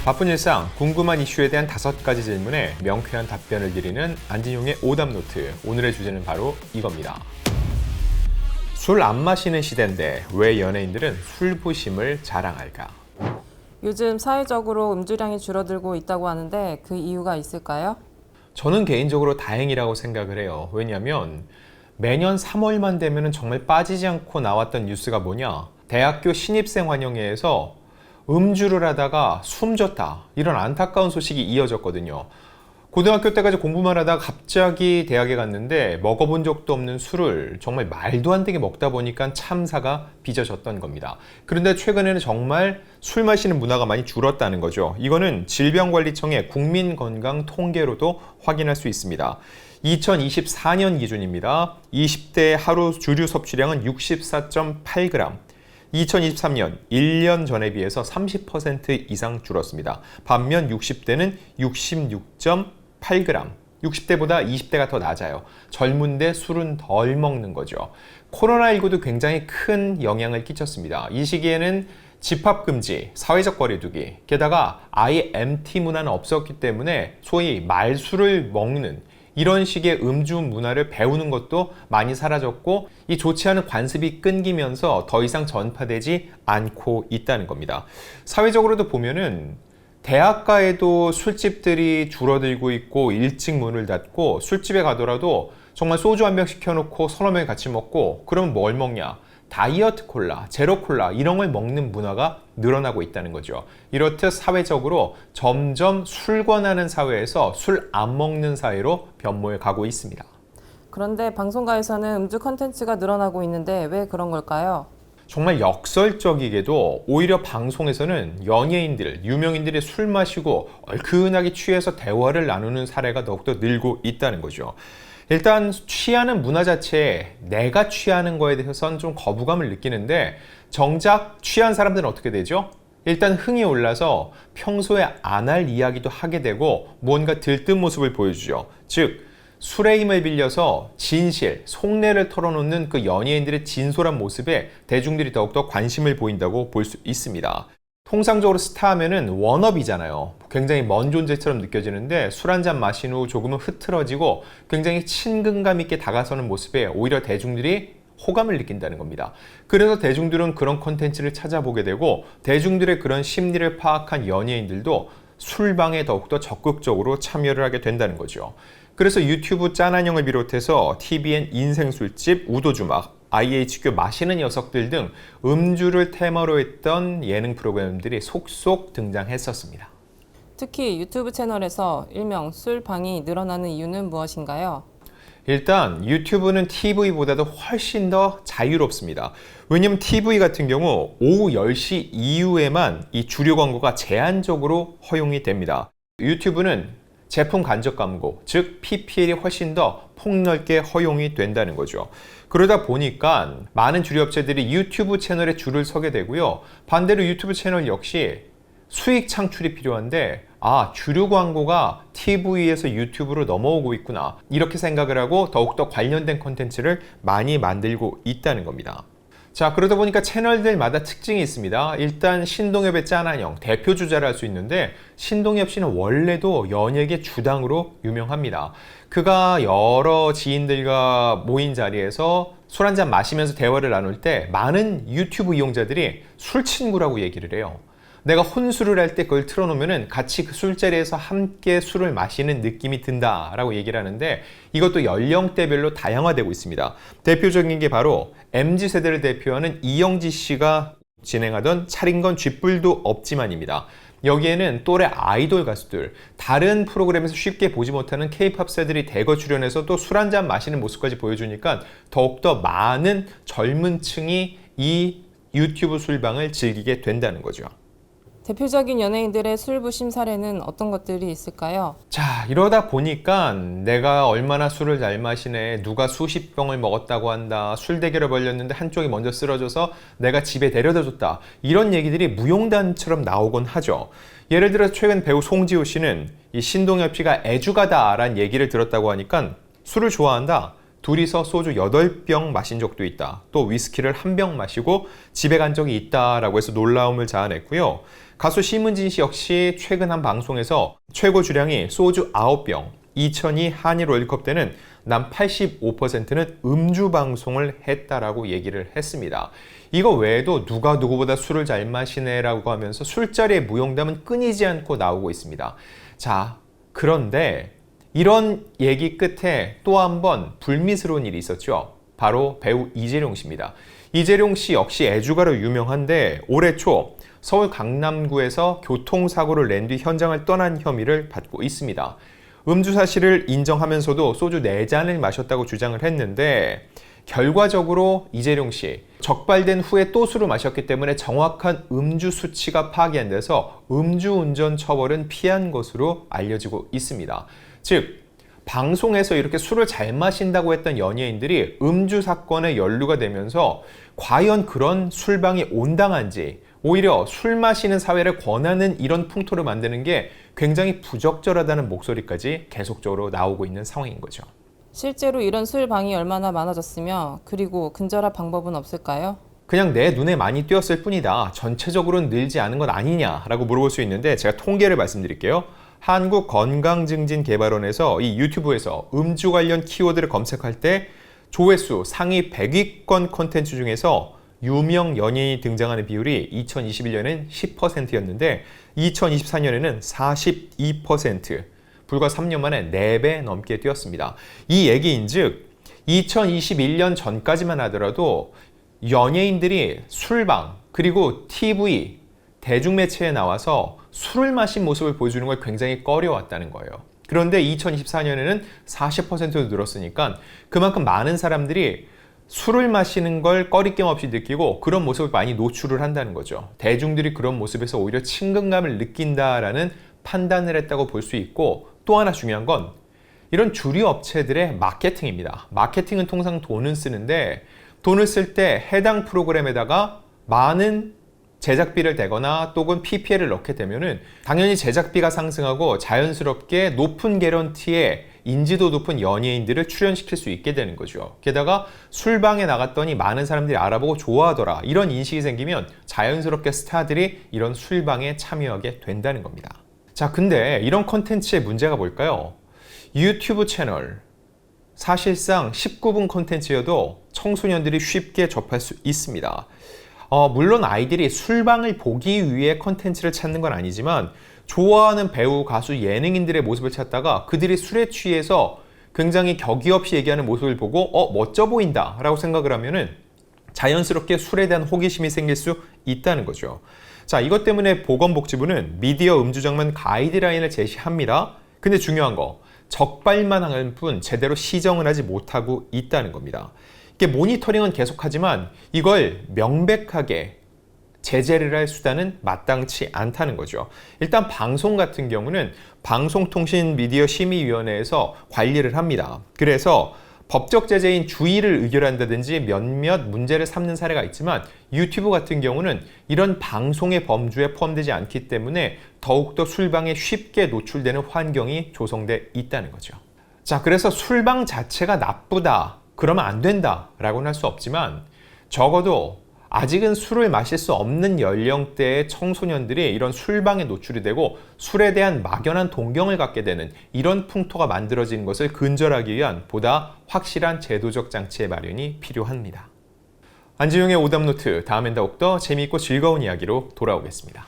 바쁜 일상, 궁금한 이슈에 대한 5가지 질문에 명쾌한 답변을 드리는 안진용의 오답노트. 오늘의 주제는 바로 이겁니다. 술 안 마시는 시대인데 왜 연예인들은 술부심을 자랑할까? 요즘 사회적으로 음주량이 줄어들고 있다고 하는데 그 이유가 있을까요? 저는 개인적으로 다행이라고 생각을 해요. 왜냐하면 매년 3월만 되면 정말 빠지지 않고 나왔던 뉴스가 뭐냐? 대학교 신입생 환영회에서 음주를 하다가 숨졌다. 이런 안타까운 소식이 이어졌거든요. 고등학교 때까지 공부만 하다가 갑자기 대학에 갔는데 먹어본 적도 없는 술을 정말 말도 안 되게 먹다 보니까 참사가 빚어졌던 겁니다. 그런데 최근에는 정말 술 마시는 문화가 많이 줄었다는 거죠. 이거는 질병관리청의 국민건강통계로도 확인할 수 있습니다. 2024년 기준입니다. 20대 하루 주류 섭취량은 64.8g. 2023년 1년 전에 비해서 30% 이상 줄었습니다. 반면 60대는 66.8g. 60대보다 20대가 더 낮아요. 젊은데 술은 덜 먹는 거죠. 코로나19도 굉장히 큰 영향을 끼쳤습니다. 이 시기에는 집합금지, 사회적 거리두기, 게다가 아예 MT 문화는 없었기 때문에 소위 말술을 먹는 이런 식의 음주 문화를 배우는 것도 많이 사라졌고 이 좋지 않은 관습이 끊기면서 더 이상 전파되지 않고 있다는 겁니다. 사회적으로도 보면은 대학가에도 술집들이 줄어들고 있고 일찍 문을 닫고 술집에 가더라도 정말 소주 한 병 시켜놓고 서너 명이 같이 먹고 그러면 뭘 먹냐? 다이어트 콜라, 제로 콜라 이런 걸 먹는 문화가 늘어나고 있다는 거죠. 이렇듯 사회적으로 점점 술 권하는 사회에서 술 안 먹는 사회로 변모해 가고 있습니다. 그런데 방송가에서는 음주 컨텐츠가 늘어나고 있는데 왜 그런 걸까요? 정말 역설적이게도 오히려 방송에서는 연예인들, 유명인들이 술 마시고 얼큰하게 취해서 대화를 나누는 사례가 더욱더 늘고 있다는 거죠. 일단 취하는 문화 자체에 내가 취하는 거에 대해서는 좀 거부감을 느끼는데 정작 취한 사람들은 어떻게 되죠? 일단 흥이 올라서 평소에 안 할 이야기도 하게 되고 뭔가 들뜬 모습을 보여주죠. 즉 술의 힘을 빌려서 진실, 속내를 털어놓는 그 연예인들의 진솔한 모습에 대중들이 더욱더 관심을 보인다고 볼 수 있습니다. 통상적으로 스타 하면은 워너비잖아요. 굉장히 먼 존재처럼 느껴지는데 술 한잔 마신 후 조금은 흐트러지고 굉장히 친근감 있게 다가서는 모습에 오히려 대중들이 호감을 느낀다는 겁니다. 그래서 대중들은 그런 콘텐츠를 찾아보게 되고 대중들의 그런 심리를 파악한 연예인들도 술방에 더욱더 적극적으로 참여를 하게 된다는 거죠. 그래서 유튜브 짠한영을 비롯해서 TVN 인생술집, 우도주막, IHQ 마시는 녀석들 등 음주를 테마로 했던 예능 프로그램들이 속속 등장했었습니다. 특히 유튜브 채널에서 일명 술방이 늘어나는 이유는 무엇인가요? 일단 유튜브는 TV보다도 훨씬 더 자유롭습니다. 왜냐면 TV 같은 경우 오후 10시 이후에만 이 주류 광고가 제한적으로 허용이 됩니다. 유튜브는 제품 간접 광고, 즉 PPL이 훨씬 더 폭넓게 허용이 된다는 거죠. 그러다 보니까 많은 주류 업체들이 유튜브 채널에 줄을 서게 되고요. 반대로 유튜브 채널 역시 수익 창출이 필요한데 주류 광고가 TV에서 유튜브로 넘어오고 있구나 이렇게 생각을 하고 더욱더 관련된 콘텐츠를 많이 만들고 있다는 겁니다. 자, 그러다 보니까 채널들마다 특징이 있습니다. 일단 신동엽의 짠한영 대표 주자를 할 수 있는데 신동엽 씨는 원래도 연예계 주당으로 유명합니다. 그가 여러 지인들과 모인 자리에서 술 한잔 마시면서 대화를 나눌 때 많은 유튜브 이용자들이 술 친구라고 얘기를 해요. 내가 혼술을 할 때 그걸 틀어놓으면 같이 그 술자리에서 함께 술을 마시는 느낌이 든다라고 얘기를 하는데 이것도 연령대별로 다양화되고 있습니다. 대표적인 게 바로 MZ세대를 대표하는 이영지 씨가 진행하던 차린 건 쥐뿔도 없지만입니다. 여기에는 또래 아이돌 가수들, 다른 프로그램에서 쉽게 보지 못하는 K-팝 스타들이 대거 출연해서 또 술 한잔 마시는 모습까지 보여주니까 더욱더 많은 젊은 층이 이 유튜브 술방을 즐기게 된다는 거죠. 대표적인 연예인들의 술부심 사례는 어떤 것들이 있을까요? 자, 이러다 보니까 내가 얼마나 술을 잘 마시네, 누가 수십 병을 먹었다고 한다, 술 대결을 벌였는데 한쪽이 먼저 쓰러져서 내가 집에 데려다 줬다, 이런 얘기들이 무용단처럼 나오곤 하죠. 예를 들어서 최근 배우 송지효 씨는 이 신동엽 씨가 애주가다라는 얘기를 들었다고 하니까 술을 좋아한다, 둘이서 소주 8병 마신 적도 있다. 또 위스키를 1병 마시고 집에 간 적이 있다라고 해서 놀라움을 자아냈고요. 가수 심은진 씨 역시 최근 한 방송에서 최고 주량이 소주 9병, 2002 한일 월드컵 때는 남 85%는 음주 방송을 했다라고 얘기를 했습니다. 이거 외에도 누가 누구보다 술을 잘 마시네라고 하면서 술자리의 무용담은 끊이지 않고 나오고 있습니다. 자, 그런데 이런 얘기 끝에 또 한 번 불미스러운 일이 있었죠. 바로 배우 이재룡 씨입니다. 이재룡 씨 역시 애주가로 유명한데 올해 초 서울 강남구에서 교통사고를 낸 뒤 현장을 떠난 혐의를 받고 있습니다. 음주 사실을 인정하면서도 소주 4잔을 마셨다고 주장을 했는데 결과적으로 이재룡 씨 적발된 후에 또 술을 마셨기 때문에 정확한 음주 수치가 파악이 안 돼서 음주운전 처벌은 피한 것으로 알려지고 있습니다. 즉 방송에서 이렇게 술을 잘 마신다고 했던 연예인들이 음주 사건에 연루가 되면서 과연 그런 술방이 온당한지 오히려 술 마시는 사회를 권하는 이런 풍토를 만드는 게 굉장히 부적절하다는 목소리까지 계속적으로 나오고 있는 상황인 거죠. 실제로 이런 술방이 얼마나 많아졌으며 그리고 근절할 방법은 없을까요? 그냥 내 눈에 많이 띄었을 뿐이다. 전체적으로는 늘지 않은 것 아니냐라고 물어볼 수 있는데 제가 통계를 말씀드릴게요. 한국건강증진개발원에서 이 유튜브에서 음주 관련 키워드를 검색할 때 조회수 상위 100위권 콘텐츠 중에서 유명 연예인이 등장하는 비율이 2021년엔 10%였는데 2024년에는 42%, 불과 3년 만에 4배 넘게 뛰었습니다. 이 얘기인즉 2021년 전까지만 하더라도 연예인들이 술방 그리고 TV, 대중매체에 나와서 술을 마신 모습을 보여주는 걸 굉장히 꺼려왔다는 거예요. 그런데 2024년에는 40%로 늘었으니까 그만큼 많은 사람들이 술을 마시는 걸 꺼리낌 없이 느끼고 그런 모습을 많이 노출을 한다는 거죠. 대중들이 그런 모습에서 오히려 친근감을 느낀다라는 판단을 했다고 볼 수 있고 또 하나 중요한 건 이런 주류 업체들의 마케팅입니다. 마케팅은 통상 돈을 쓰는데 돈을 쓸 때 해당 프로그램에다가 많은 제작비를 대거나 또는 PPL을 넣게 되면은 당연히 제작비가 상승하고 자연스럽게 높은 개런티에 인지도 높은 연예인들을 출연시킬 수 있게 되는 거죠. 게다가 술방에 나갔더니 많은 사람들이 알아보고 좋아하더라. 이런 인식이 생기면 자연스럽게 스타들이 이런 술방에 참여하게 된다는 겁니다. 자, 근데 이런 콘텐츠의 문제가 뭘까요? 유튜브 채널, 사실상 19분 콘텐츠여도 청소년들이 쉽게 접할 수 있습니다. 물론 아이들이 술방을 보기 위해 콘텐츠를 찾는 건 아니지만 좋아하는 배우, 가수, 예능인들의 모습을 찾다가 그들이 술에 취해서 굉장히 격이 없이 얘기하는 모습을 보고 멋져 보인다 라고 생각을 하면은 자연스럽게 술에 대한 호기심이 생길 수 있다는 거죠. 자, 이것 때문에 보건복지부는 미디어 음주장만 가이드라인을 제시합니다. 근데 중요한 거, 적발만 하는 뿐 제대로 시정을 하지 못하고 있다는 겁니다. 이게 모니터링은 계속하지만 이걸 명백하게 제재를 할 수단은 마땅치 않다는 거죠. 일단 방송 같은 경우는 방송통신미디어심의위원회에서 관리를 합니다. 그래서 법적 제재인 주의를 의결한다든지 몇몇 문제를 삼는 사례가 있지만 유튜브 같은 경우는 이런 방송의 범주에 포함되지 않기 때문에 더욱더 술방에 쉽게 노출되는 환경이 조성돼 있다는 거죠. 자, 그래서 술방 자체가 나쁘다, 그러면 안 된다 라고는 할 수 없지만 적어도 아직은 술을 마실 수 없는 연령대의 청소년들이 이런 술방에 노출이 되고 술에 대한 막연한 동경을 갖게 되는 이런 풍토가 만들어지는 것을 근절하기 위한 보다 확실한 제도적 장치의 마련이 필요합니다. 안지용의 오답노트, 다음엔 더욱더 재미있고 즐거운 이야기로 돌아오겠습니다.